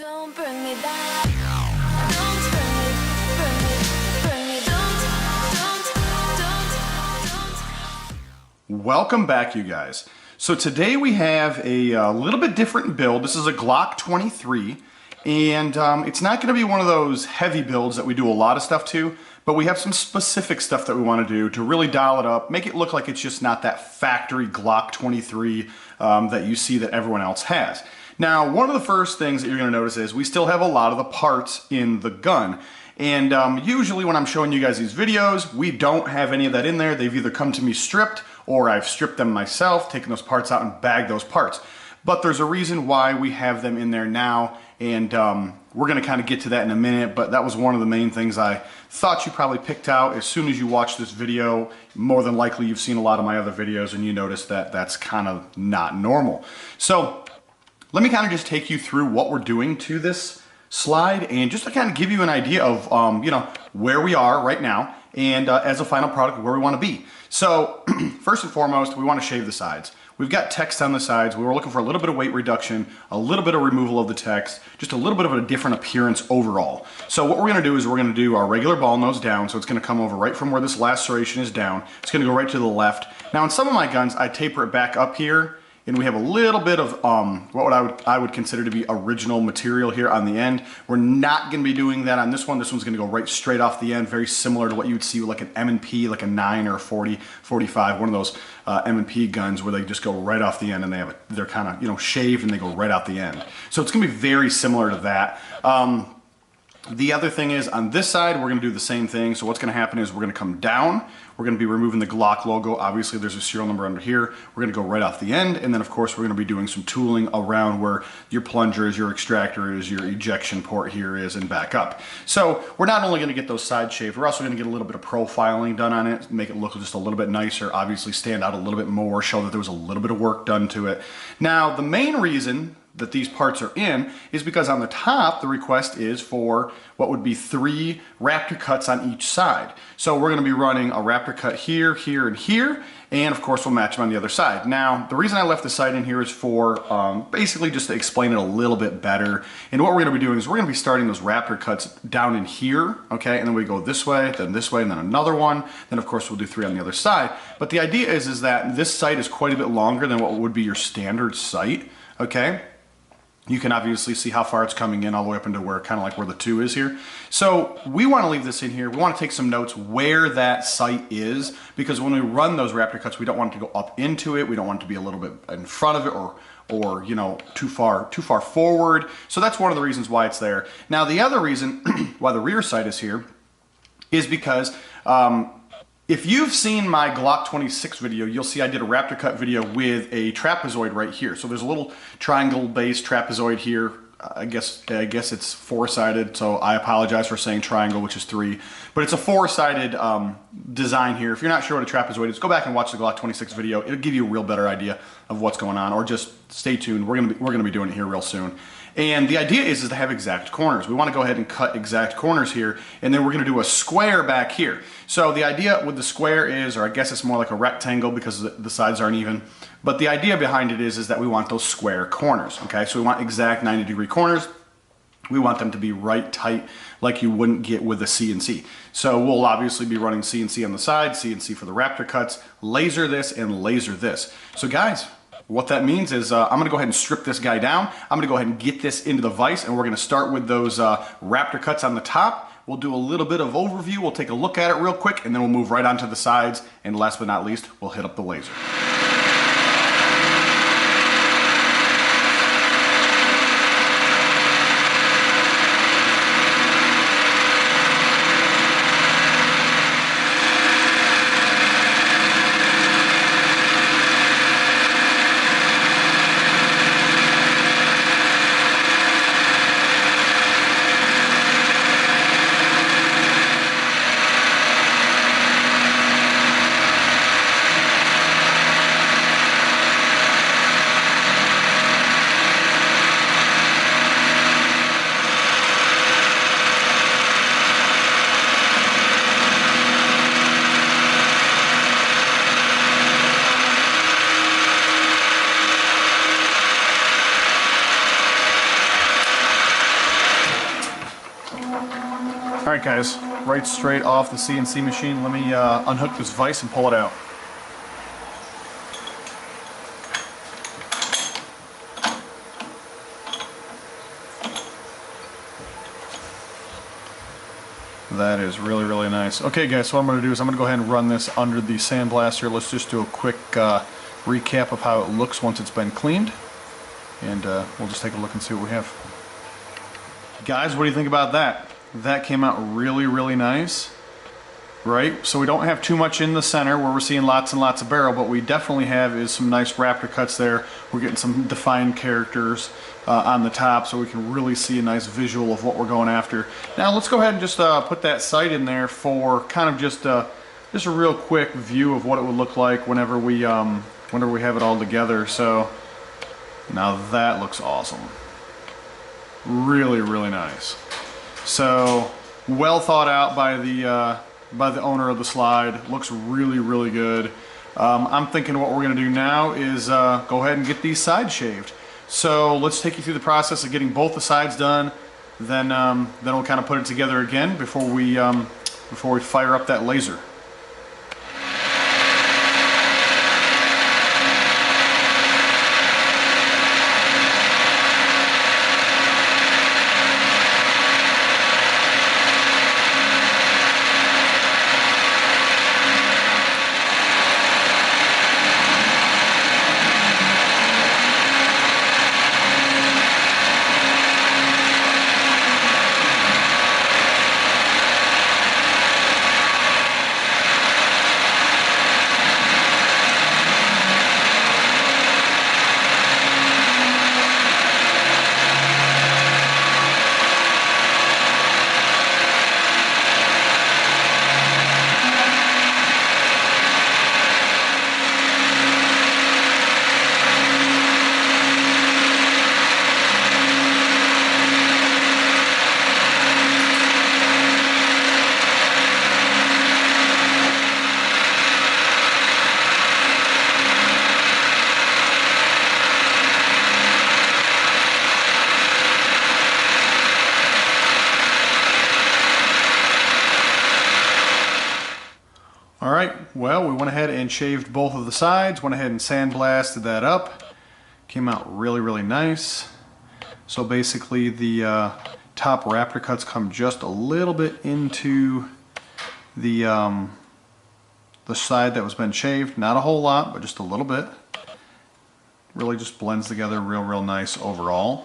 Don't bring me back. Don't bring me, don't. Welcome back, you guys. So today we have a little bit different build. This is a Glock 23, and it's not going to be one of those heavy builds that we do a lot of stuff to, but we have some specific stuff that we want to do to really dial it up, make it look like it's just not that factory Glock 23 that you see that everyone else has. Now, one of the first things that you're going to notice is we still have a lot of the parts in the gun. And usually when I'm showing you guys these videos, we don't have any of that in there. They've either come to me stripped, or I've stripped them myself, taken those parts out and bagged those parts. But there's a reason why we have them in there now, and we're gonna kind of get to that in a minute, but that was one of the main things I thought you probably picked out. As soon as you watch this video, more than likely you've seen a lot of my other videos and you notice that that's kind of not normal. So let me kind of just take you through what we're doing to this slide and just to kind of give you an idea of you know, where we are right now and as a final product where we want to be. So first and foremost, we want to shave the sides. We've got text on the sides. We were looking for a little bit of weight reduction, a little bit of removal of the text, just a little bit of a different appearance overall. So what we're going to do is we're going to do our regular ball nose down. So it's going to come over right from where this laceration is down. It's going to go right to the left. Now in some of my guns, I taper it back up here, and we have a little bit of what I would consider to be original material here on the end. We're not going to be doing that on this one. This one's going to go right straight off the end, very similar to what you would see with like an M&P, like a 9 or a 40, 45, one of those M&P guns where they just go right off the end and they're kind of, you know, shaved and they go right out the end. So it's going to be very similar to that. The other thing is on this side, we're going to do the same thing. So what's going to happen is we're going to come down. We're going to be removing the Glock logo. Obviously, there's a serial number under here. We're going to go right off the end. And then, of course, we're going to be doing some tooling around where your plunger is, your extractor is, your ejection port here is, and back up. So we're not only going to get those sides shaved, we're also going to get a little bit of profiling done on it, make it look just a little bit nicer, obviously stand out a little bit more, show that there was a little bit of work done to it. Now, the main reason that these parts are in is because on the top the request is for what would be 3 Raptor cuts on each side. So we're going to be running a Raptor cut here, here, and here, and of course we'll match them on the other side. Now the reason I left the side in here is for basically just to explain it a little bit better. And what we're going to be doing is we're going to be starting those Raptor cuts down in here, okay, and then we go this way, and then another one, then of course we'll do 3 on the other side. But the idea is that this sight is quite a bit longer than what would be your standard sight, okay? You can obviously see how far it's coming in all the way up into where, kind of like where the 2 is here. So we want to leave this in here. We want to take some notes where that sight is, because when we run those Raptor cuts, we don't want it to go up into it. We don't want it to be a little bit in front of it or you know, too far forward. So that's one of the reasons why it's there. Now the other reason why the rear sight is here is because if you've seen my Glock 26 video, you'll see I did a Raptor cut video with a trapezoid right here. So there's a little triangle-based trapezoid here. I guess it's 4-sided, so I apologize for saying triangle, which is 3. But it's a 4-sided design here. If you're not sure what a trapezoid is, go back and watch the Glock 26 video. It'll give you a real better idea of what's going on, or just stay tuned. We're gonna be doing it here real soon. And the idea is to have exact corners. We want to go ahead and cut exact corners here, and then we're going to do a square back here. So the idea with the square is, or I guess it's more like a rectangle because the sides aren't even, but the idea behind it is that we want those square corners, okay? So we want exact 90-degree corners. We want them to be right tight like you wouldn't get with a CNC. So we'll obviously be running CNC on the side, CNC for the Raptor cuts, laser this, and laser this. So guys, what that means is I'm going to go ahead and strip this guy down. I'm going to go ahead and get this into the vise, and we're going to start with those Raptor cuts on the top. We'll do a little bit of overview. We'll take a look at it real quick, and then we'll move right on to the sides. And last but not least, we'll hit up the laser. Alright guys, right straight off the CNC machine. Let me unhook this vise and pull it out. That is really, really nice. Okay guys, so what I'm going to do is I'm going to go ahead and run this under the sandblaster. Let's just do a quick recap of how it looks once it's been cleaned. And we'll just take a look and see what we have. Guys, what do you think about that? That came out really, really nice, right? So we don't have too much in the center where we're seeing lots and lots of barrel, but we definitely have is some nice Raptor cuts there. We're getting some defined characters on the top, so we can really see a nice visual of what we're going after. Now let's go ahead and just put that sight in there for kind of just a real quick view of what it would look like whenever we have it all together. So now that looks awesome. Really, really nice. So well thought out by the owner of the slide. Looks really, really good. I'm thinking what we're going to do now is go ahead and get these sides shaved. So let's take you through the process of getting both the sides done. Then we'll kind of put it together again before we fire up that laser. Alright, well, we went ahead and shaved both of the sides, went ahead and sandblasted that up. Came out really, really nice. So basically the top Raptor cuts come just a little bit into the side that was been shaved. Not a whole lot, but just a little bit. Really just blends together real, real nice overall.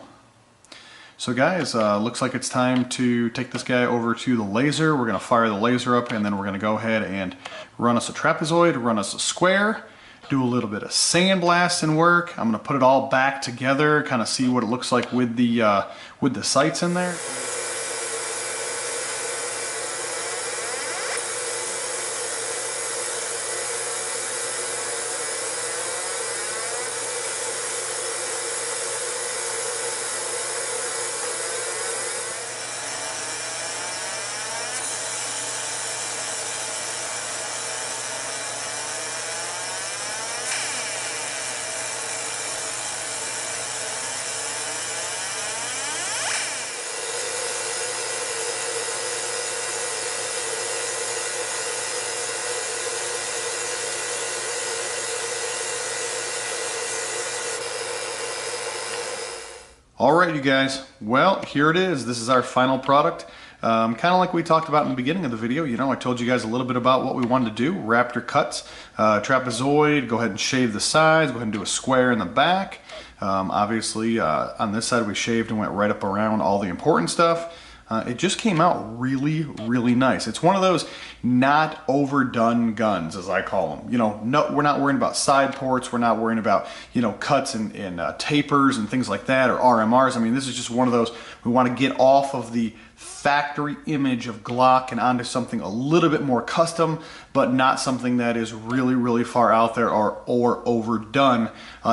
So guys, looks like it's time to take this guy over to the laser. We're going to fire the laser up, and then we're going to go ahead and run us a trapezoid, run us a square, do a little bit of sandblasting work. I'm going to put it all back together, kind of see what it looks like with the sights in there. Alright you guys, well here it is. This is our final product. Kind of like we talked about in the beginning of the video. You know, I told you guys a little bit about what we wanted to do. Raptor cuts, trapezoid, go ahead and shave the sides, go ahead and do a square in the back. Obviously on this side we shaved and went right up around all the important stuff. It just came out really, really nice. It's one of those not overdone guns, as I call them. You know, no, we're not worrying about side ports. We're not worrying about, you know, cuts and tapers and things like that, or RMRs. I mean, this is just one of those, we want to get off of the factory image of Glock and onto something a little bit more custom, but not something that is really, really far out there or overdone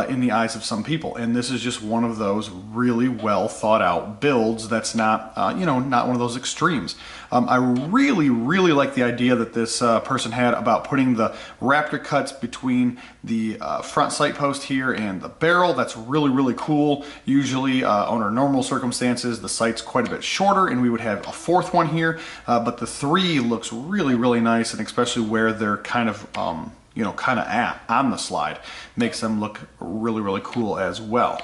in the eyes of some people. And this is just one of those really well thought out builds that's not, you know, not one of those extremes. I really like the idea that this person had about putting the Raptor cuts between the front sight post here and the barrel. That's really cool. Usually under normal circumstances, the sight's quite a bit shorter and we would have a fourth one here, but the 3 looks really nice, and especially where they're kind of you know, kind of on the slide, makes them look really cool as well.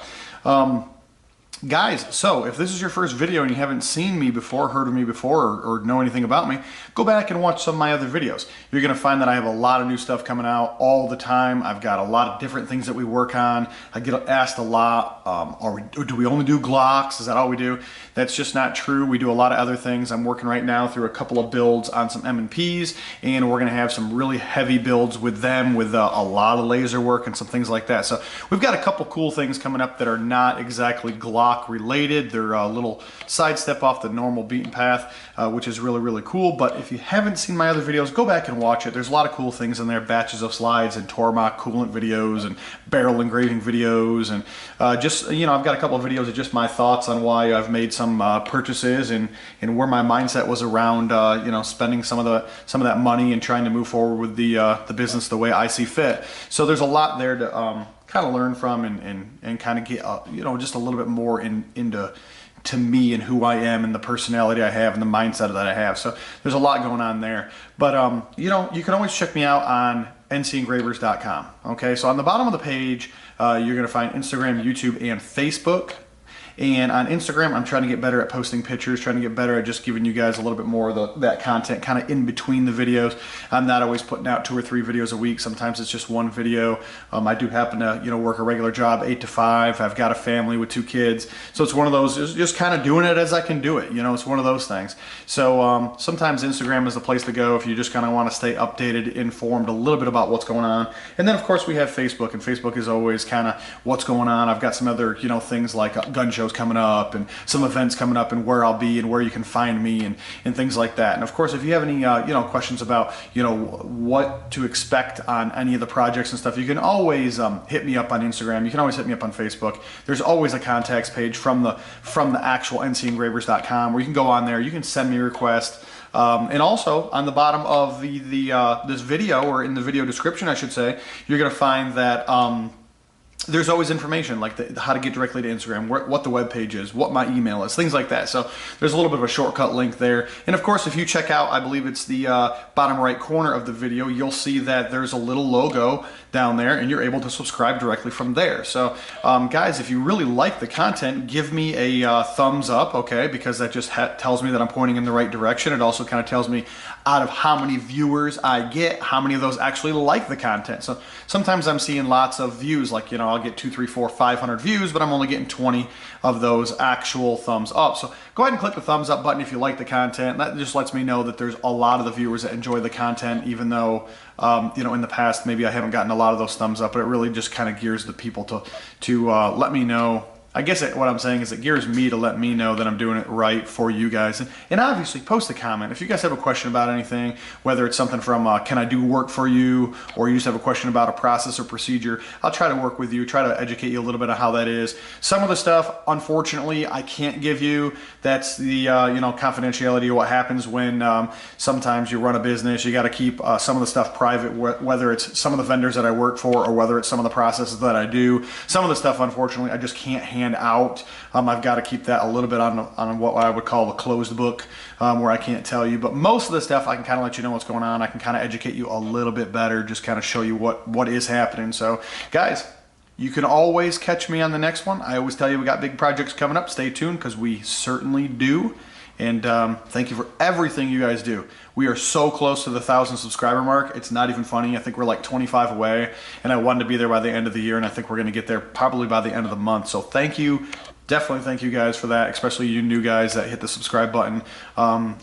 Guys, so if this is your first video and you haven't seen me before, heard of me before, or know anything about me, go back and watch some of my other videos. You're going to find that I have a lot of new stuff coming out all the time. I've got a lot of different things that we work on. I get asked a lot, do we only do Glocks? Is that all we do? That's just not true. We do a lot of other things. I'm working right now through a couple of builds on some M&Ps, and we're going to have some really heavy builds with them with a lot of laser work and some things like that. So we've got a couple cool things coming up that are not exactly Glock related. They're a little sidestep off the normal beaten path, which is really cool. But if you haven't seen my other videos, go back and watch it. There's a lot of cool things in there, batches of slides and Tormach coolant videos and barrel engraving videos, and just, you know, I've got a couple of videos of just my thoughts on why I've made some purchases and where my mindset was around you know, spending some of that money and trying to move forward with the business the way I see fit. So there's a lot there to kind of learn from and kind of get you know, just a little bit more into me and who I am and the personality I have and the mindset that I have. So there's a lot going on there. But you know, you can always check me out on NCEngravers.com. Okay, so on the bottom of the page, you're gonna find Instagram, YouTube, and Facebook. And on Instagram, I'm trying to get better at posting pictures, trying to get better at just giving you guys a little bit more of that content kind of in between the videos. I'm not always putting out 2 or 3 videos a week. Sometimes it's just 1 video. I do happen to, you know, work a regular job 8 to 5. I've got a family with 2 kids. So it's one of those, just kind of doing it as I can do it. You know, it's one of those things. So sometimes Instagram is the place to go if you just kind of want to stay updated, informed a little bit about what's going on. And then of course we have Facebook, and Facebook is always kind of what's going on. I've got some other, you know, things like gun shows coming up and some events coming up and where I'll be and where you can find me and things like that. And of course, if you have any you know, questions about, you know, what to expect on any of the projects and stuff, you can always hit me up on Instagram. You can always hit me up on Facebook. There's always a contacts page from the actual NCEngravers.com where you can go on there. You can send me a request. And also on the bottom of this video, or in the video description, I should say, you're going to find that there's always information like how to get directly to Instagram, what the web page is, what my email is, things like that. So there's a little bit of a shortcut link there. And of course, if you check out, I believe it's the bottom right corner of the video, you'll see that there's a little logo down there and you're able to subscribe directly from there. So guys, if you really like the content, give me a thumbs up, okay? Because that just tells me that I'm pointing in the right direction. It also kind of tells me out of how many viewers I get, how many of those actually like the content. So sometimes I'm seeing lots of views, like, you know, I'll get 2, 3, 4, 500 views, but I'm only getting 20 of those actual thumbs up. So go ahead and click the thumbs up button if you like the content. That just lets me know that there's a lot of the viewers that enjoy the content, even though you know, in the past maybe I haven't gotten a lot of those thumbs up, but it really just kind of gears the people to let me know. I guess what I'm saying is it gears me to let me know that I'm doing it right for you guys. And obviously post a comment. If you guys have a question about anything, whether it's something from can I do work for you, or you just have a question about a process or procedure, I'll try to work with you, try to educate you a little bit on how that is. Some of the stuff, unfortunately, I can't give you. That's the you know, confidentiality of what happens when sometimes you run a business. You got to keep some of the stuff private, whether it's some of the vendors that I work for or whether it's some of the processes that I do. Some of the stuff, unfortunately, I just can't hand out. I've got to keep that a little bit on what I would call a closed book, where I can't tell you. But most of the stuff I can kind of let you know what's going on. I can kind of educate you a little bit better, just kind of show you what is happening. So guys, you can always catch me on the next one. I always tell you we got big projects coming up. Stay tuned, because we certainly do. And thank you for everything you guys do. We are so close to the 1,000 subscriber mark. It's not even funny. I think we're like 25 away, and I wanted to be there by the end of the year, and I think we're going to get there probably by the end of the month. So thank you. Definitely thank you guys for that, especially you new guys that hit the subscribe button.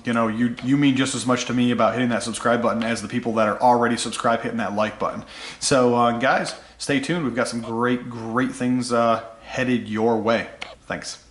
You know, you mean just as much to me about hitting that subscribe button as the people that are already subscribed hitting that like button. So guys, stay tuned. We've got some great things headed your way. Thanks.